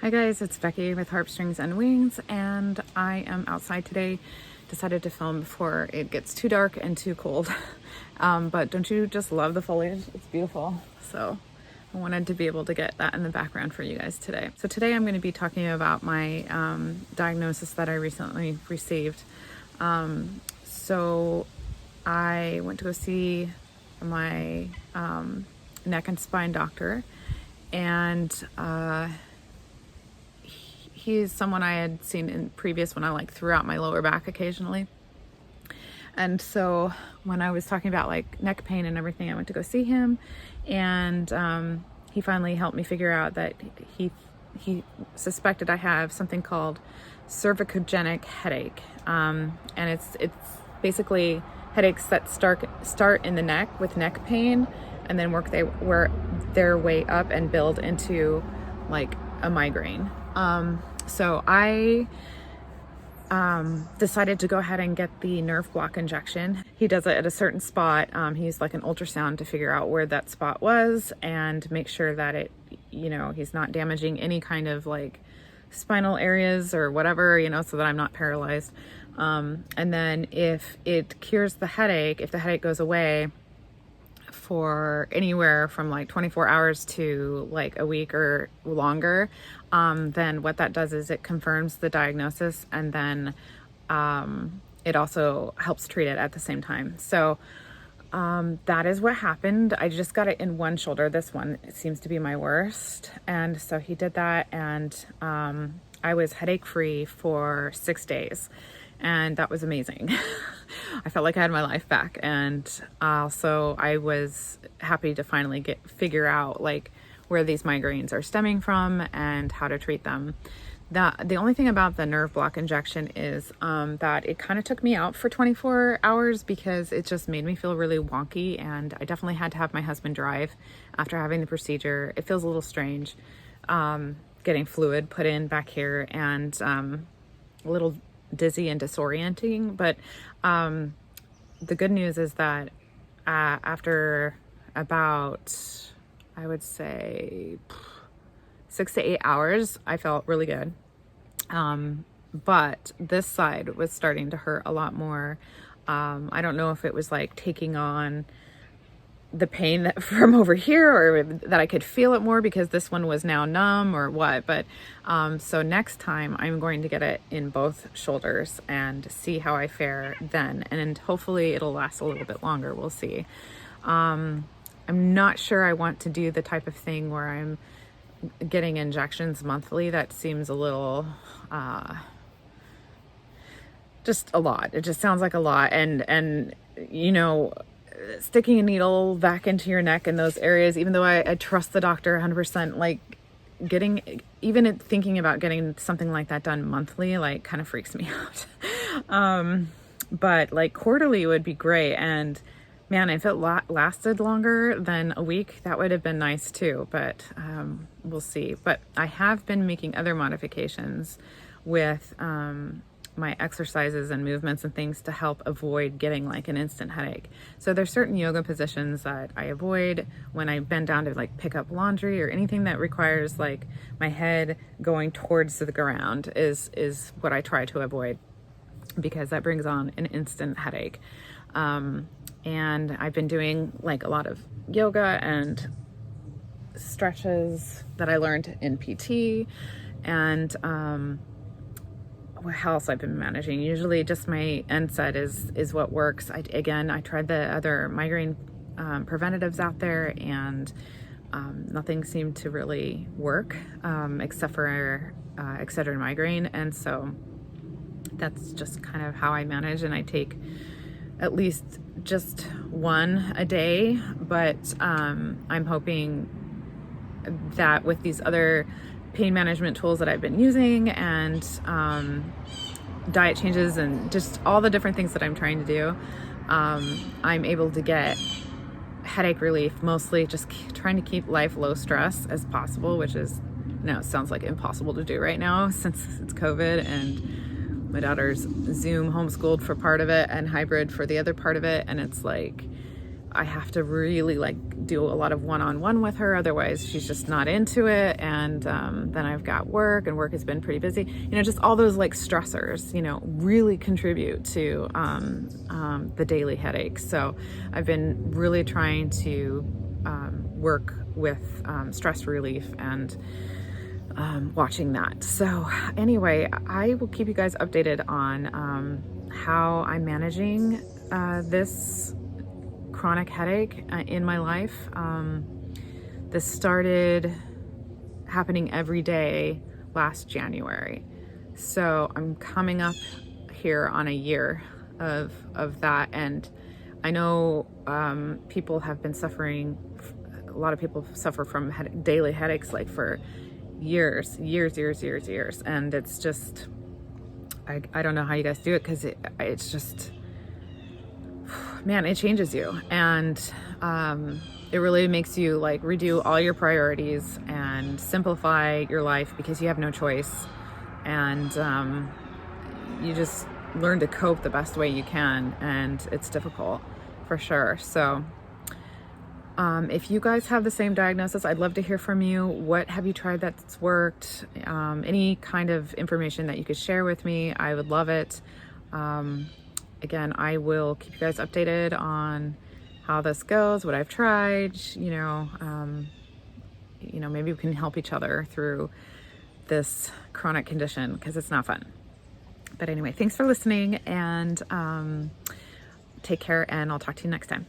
Hi guys, it's Becky with Harpstrings and Wings, and I am outside today. Decided to film before it gets too dark and too cold. But don't you just love the foliage? It's beautiful. So I wanted to be able to get that in the background for you guys today. So today I'm going to be talking about my diagnosis that I recently received. So I went to go see my neck and spine doctor, and he's someone I had seen in previous when I threw out my lower back occasionally. And so when I was talking about neck pain and everything, I went to go see him, and he finally helped me figure out that he suspected I have something called cervicogenic headache. And it's basically headaches that start in the neck with neck pain and then work their way up and build into a migraine. So I decided to go ahead and get the nerve block injection. He does it at a certain spot. He used an ultrasound to figure out where that spot was and make sure that he's not damaging any kind of spinal areas or whatever, so that I'm not paralyzed. And then if it cures the headache, if the headache goes away for anywhere from 24 hours to a week or longer, then what that does is it confirms the diagnosis, and then it also helps treat it at the same time. So that is what happened. I just got it in one shoulder. This one, it seems to be my worst. And so he did that, and I was headache free for 6 days. And that was amazing. I felt like I had my life back. And also I was happy to finally figure out where these migraines are stemming from and how to treat them. The only thing about the nerve block injection is that it kind of took me out for 24 hours because it just made me feel really wonky, and I definitely had to have my husband drive after having the procedure. It feels a little strange getting fluid put in back here, and a little dizzy and disorienting. But the good news is that after about, I would say, 6 to 8 hours, I felt really good. But this side was starting to hurt a lot more. I don't know if it was taking on the pain from over here, or that I could feel it more because this one was now numb, or what. But so next time I'm going to get it in both shoulders and see how I fare then, and hopefully it'll last a little bit longer. We'll see. I'm not sure I want to do the type of thing where I'm getting injections monthly. That seems a little just a lot. It just sounds like a lot, and sticking a needle back into your neck in those areas, even though I trust the doctor 100%, thinking about getting something like that done monthly, kind of freaks me out. But quarterly would be great. And man, if it lasted longer than a week, that would have been nice too. But we'll see. But I have been making other modifications with my exercises and movements and things to help avoid getting an instant headache. So there's certain yoga positions that I avoid when I bend down to pick up laundry, or anything that requires my head going towards the ground is what I try to avoid, because that brings on an instant headache. And I've been doing a lot of yoga and stretches that I learned in PT, and what else I've been managing. Usually just my NSAID is what works. I tried the other migraine preventatives out there, and nothing seemed to really work except for Excedrin migraine. And so that's just kind of how I manage, and I take at least just one a day. But I'm hoping that with these other pain management tools that I've been using, and diet changes, and just all the different things that I'm trying to do, I'm able to get headache relief, mostly just trying to keep life low stress as possible, which is, it sounds impossible to do right now since it's COVID, and my daughter's Zoom homeschooled for part of it and hybrid for the other part of it. And it's I have to really like do a lot of one-on-one with her, otherwise she's just not into it. And then I've got work, and work has been pretty busy. You know, just all those like stressors, you know, really contribute to the daily headaches. So I've been really trying to work with stress relief and watching that. So anyway, I will keep you guys updated on how I'm managing this chronic headache in my life. This started happening every day last January. So I'm coming up here on a year of that. And I know people have been suffering, a lot of people suffer from daily headaches like for years. And it's just, I don't know how you guys do it, because it's just, man, it changes you. And it really makes you like redo all your priorities and simplify your life, because you have no choice. And you just learn to cope the best way you can. And it's difficult for sure. So if you guys have the same diagnosis, I'd love to hear from you. What have you tried that's worked? Any kind of information that you could share with me, I would love it. Again, I will keep you guys updated on how this goes, what I've tried. You know, maybe we can help each other through this chronic condition, because it's not fun. But anyway, thanks for listening, and take care, and I'll talk to you next time.